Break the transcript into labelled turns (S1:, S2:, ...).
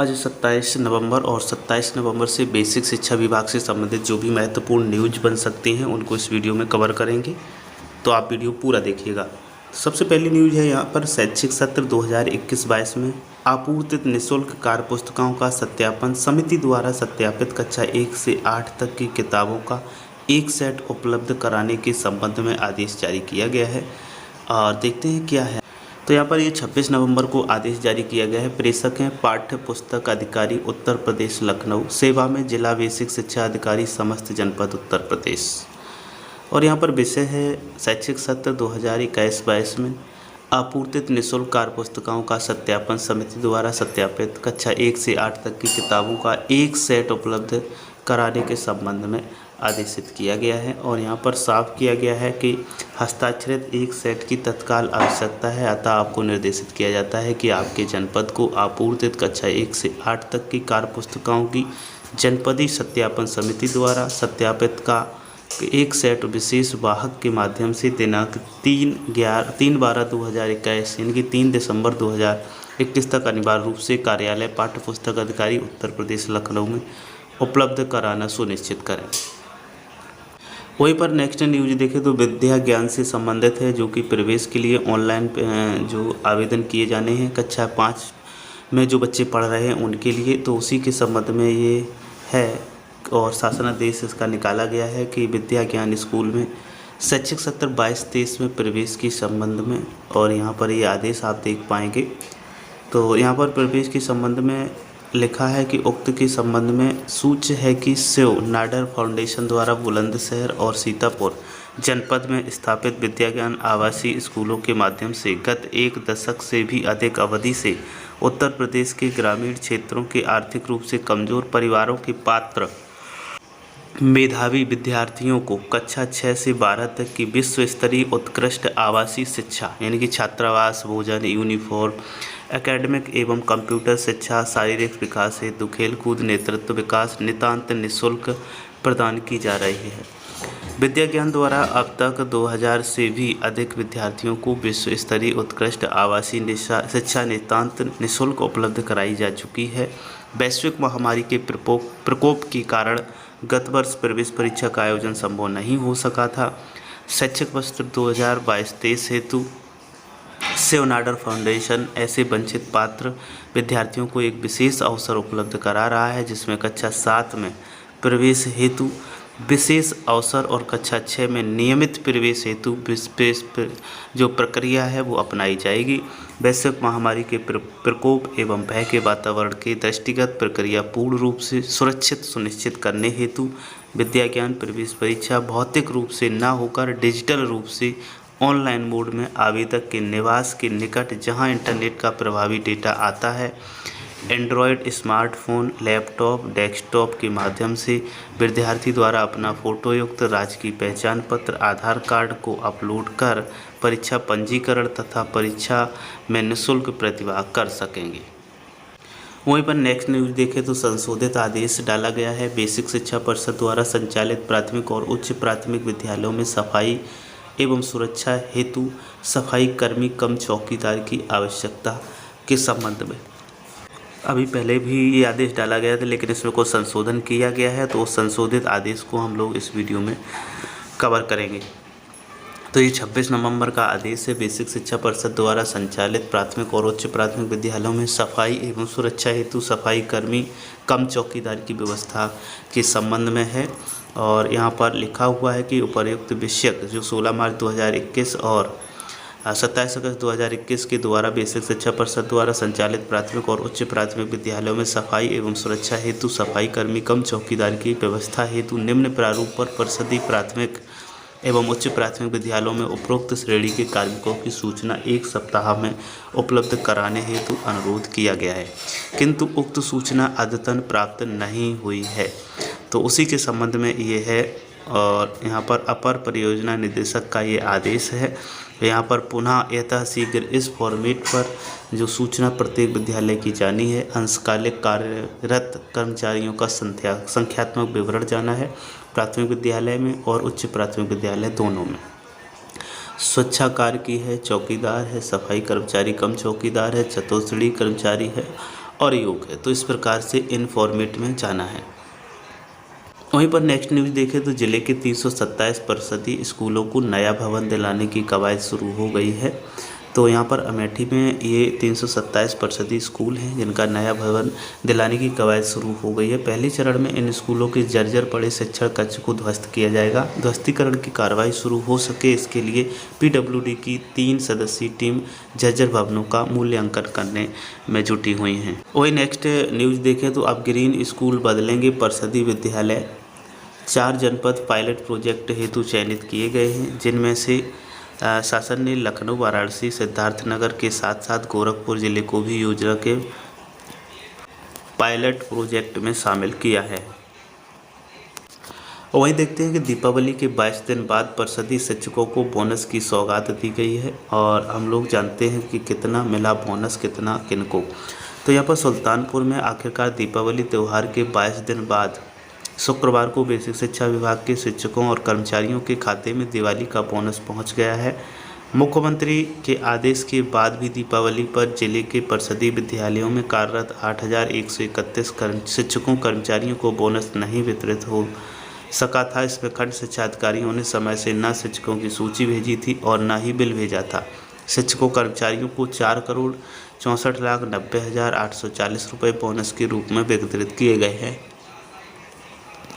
S1: आज 27 नवंबर और 27 नवंबर से बेसिक शिक्षा विभाग से संबंधित जो भी महत्वपूर्ण न्यूज बन सकती हैं उनको इस वीडियो में कवर करेंगे, तो आप वीडियो पूरा देखिएगा। सबसे पहली न्यूज है यहाँ पर शैक्षिक सत्र 2021-22 में आपूर्तित निःशुल्क कार्य पुस्तकों का सत्यापन समिति द्वारा सत्यापित कक्षा 1 से 8 तक की किताबों का एक सेट उपलब्ध कराने के संबंध में आदेश जारी किया गया है। और देखते हैं क्या है। तो यहाँ पर ये 26 नवंबर को आदेश जारी किया गया है। प्रेषक हैं पाठ्य पुस्तक अधिकारी उत्तर प्रदेश लखनऊ, सेवा में जिला बेसिक शिक्षा अधिकारी समस्त जनपद उत्तर प्रदेश। और यहाँ पर विषय है शैक्षिक सत्र 2021-22 में आपूर्तित निःशुल्क कार्य पुस्तकों का सत्यापन समिति द्वारा सत्यापित कक्षा 1 से 8 तक की किताबों का एक सेट उपलब्ध कराने के संबंध में आदेशित किया गया है। और यहाँ पर साफ किया गया है कि हस्ताक्षरित एक सेट की तत्काल आवश्यकता है, अतः आपको निर्देशित किया जाता है कि आपके जनपद को आपूर्तित कक्षा 1 से 8 तक की कार्य पुस्तकों की जनपदीय सत्यापन समिति द्वारा सत्यापित का एक सेट विशेष वाहक के माध्यम से दिनांक 3/12/2021 यानी कि 3 दिसंबर 2021 तक अनिवार्य रूप से कार्यालय पाठ्य पुस्तक अधिकारी उत्तर प्रदेश लखनऊ में उपलब्ध कराना सुनिश्चित करें। वहीं पर नेक्स्ट न्यूज देखें तो विद्या ज्ञान से संबंधित है, जो कि प्रवेश के लिए ऑनलाइन जो आवेदन किए जाने हैं कक्षा 5 में जो बच्चे पढ़ रहे हैं उनके लिए, तो उसी के संबंध में ये है। और शासनादेश इसका निकाला गया है कि विद्या ज्ञान स्कूल में शैक्षिक सत्र 22-23 में प्रवेश के संबंध में, और यहाँ पर ये आदेश आप देख पाएंगे। तो यहाँ पर प्रवेश के संबंध में लिखा है कि उक्त के संबंध में सूच्य है कि शिव नाडर फाउंडेशन द्वारा बुलंदशहर और सीतापुर जनपद में स्थापित विद्या ज्ञान आवासीय स्कूलों के माध्यम से गत 1 दशक से भी अधिक अवधि से उत्तर प्रदेश के ग्रामीण क्षेत्रों के आर्थिक रूप से कमजोर परिवारों के पात्र मेधावी विद्यार्थियों को कक्षा 6 से 12 तक की विश्व स्तरीय उत्कृष्ट आवासीय शिक्षा यानी कि छात्रावास, भोजन, यूनिफॉर्म, एकेडमिक एवं कंप्यूटर शिक्षा, शारीरिक विकास हेतु खेलकूद, नेतृत्व विकास नितांत निःशुल्क प्रदान की जा रही है। विद्या ज्ञान द्वारा अब तक 2000 से भी अधिक विद्यार्थियों को विश्व स्तरीय उत्कृष्ट आवासीय शिक्षा नितांत निःशुल्क उपलब्ध कराई जा चुकी है। वैश्विक महामारी के प्रकोप के कारण गत वर्ष प्रवेश परीक्षा का आयोजन संभव नहीं हो सका था। शैक्षिक वर्ष 2022-23 हेतु शिव नाडर फाउंडेशन ऐसे वंचित पात्र विद्यार्थियों को एक विशेष अवसर उपलब्ध करा रहा है, जिसमें कक्षा 7 में प्रवेश हेतु विशेष अवसर और कक्षा 6 में नियमित प्रवेश हेतु जो प्रक्रिया है वो अपनाई जाएगी। वैश्विक महामारी के प्रकोप एवं भय के वातावरण के दृष्टिगत प्रक्रिया पूर्ण रूप से सुनिश्चित करने हेतु विद्या ज्ञान प्रवेश परीक्षा भौतिक रूप से न होकर डिजिटल रूप से ऑनलाइन मोड में आवेदक के निवास के निकट, जहां इंटरनेट का प्रभावी डेटा आता है, एंड्रॉयड स्मार्टफोन, लैपटॉप, डेस्कटॉप के माध्यम से विद्यार्थी द्वारा अपना फोटोयुक्त राजकीय पहचान पत्र, आधार कार्ड को अपलोड कर परीक्षा पंजीकरण तथा परीक्षा में निःशुल्क प्रतिभाग कर सकेंगे। वहीं पर नेक्स्ट न्यूज देखें तो संशोधित आदेश डाला गया है। बेसिक शिक्षा परिषद द्वारा संचालित प्राथमिक और उच्च प्राथमिक विद्यालयों में सफाई एवं सुरक्षा हेतु सफाई कर्मी कम चौकीदार की आवश्यकता के संबंध में अभी पहले भी ये आदेश डाला गया था, लेकिन इसमें कुछ संशोधन किया गया है, तो उस संशोधित आदेश को हम लोग इस वीडियो में कवर करेंगे। तो ये 26 नवंबर का आदेश है। बेसिक शिक्षा परिषद द्वारा संचालित प्राथमिक और उच्च प्राथमिक विद्यालयों में सफाई एवं सुरक्षा हेतु सफाई कर्मी कम चौकीदार की व्यवस्था के संबंध में है। और यहाँ पर लिखा हुआ है कि उपर्युक्त विषयक जो 16 मार्च 2021 और 27 अगस्त 2021 के द्वारा बेसिक शिक्षा परिषद द्वारा संचालित प्राथमिक और उच्च प्राथमिक विद्यालयों में सफाई एवं सुरक्षा हेतु सफाई कर्मी कम चौकीदार की व्यवस्था हेतु निम्न प्रारूप पर परिषदीय प्राथमिक एवं उच्च प्राथमिक विद्यालयों में उपरोक्त श्रेणी के कार्मिकों की सूचना 1 सप्ताह में उपलब्ध कराने हेतु अनुरोध किया गया है, किंतु उक्त सूचना अद्यतन प्राप्त नहीं हुई है। तो उसी के संबंध में ये है। और यहाँ पर अपर परियोजना निदेशक का ये आदेश है। यहाँ पर पुनः यथाशीघ्र इस फॉर्मेट पर जो सूचना प्रत्येक विद्यालय की जानी है, अंशकालिक कार्यरत कर्मचारियों का संख्यात्मक विवरण जाना है प्राथमिक विद्यालय में और उच्च प्राथमिक विद्यालय दोनों में। स्वच्छाकार की है, चौकीदार है, सफाई कर्मचारी कम चौकीदार है, चतुर्श्रेणी कर्मचारी है और योग है। तो इस प्रकार से इन फॉर्मेट में जाना है। वहीं पर नेक्स्ट न्यूज़ देखें तो जिले के 327 स्कूलों को नया भवन दिलाने की कवायद शुरू हो गई है। तो यहाँ पर अमेठी में ये 327 स्कूल हैं जिनका नया भवन दिलाने की कवायद शुरू हो गई है। पहले चरण में इन स्कूलों के जर्जर पड़े शिक्षण कक्ष को ध्वस्त किया जाएगा। ध्वस्तीकरण की कार्रवाई शुरू हो सके इसके लिए PWD की 3 सदस्यीय टीम जर्जर भवनों का मूल्यांकन करने में जुटी हुई हैं। वही नेक्स्ट न्यूज़ देखें तो अब ग्रीन स्कूल बदलेंगे परिषदीय विद्यालय। 4 जनपद पायलट प्रोजेक्ट हेतु चयनित किए गए हैं, जिनमें से शासन ने लखनऊ, वाराणसी, सिद्धार्थनगर के साथ साथ गोरखपुर जिले को भी योजना के पायलट प्रोजेक्ट में शामिल किया है। वहीं देखते हैं कि दीपावली के 22 दिन बाद परिषदीय शिक्षकों को बोनस की सौगात दी गई है और हम लोग जानते हैं कि कितना मिला बोनस, कितना किनको। तो यहाँ पर सुल्तानपुर में आखिरकार दीपावली त्यौहार के 22 दिन बाद शुक्रवार को बेसिक शिक्षा विभाग के शिक्षकों और कर्मचारियों के खाते में दिवाली का बोनस पहुंच गया है। मुख्यमंत्री के आदेश के बाद भी दीपावली पर जिले के परिषदीय विद्यालयों में कार्यरत 8,131 शिक्षकों कर्मचारियों को बोनस नहीं वितरित हो सका था। इसमें खंड शिक्षा अधिकारियों ने समय से न शिक्षकों की सूची भेजी थी और न ही बिल भेजा था। शिक्षकों कर्मचारियों को 4,64,90,840 रुपये बोनस के रूप में वितरित किए गए हैं।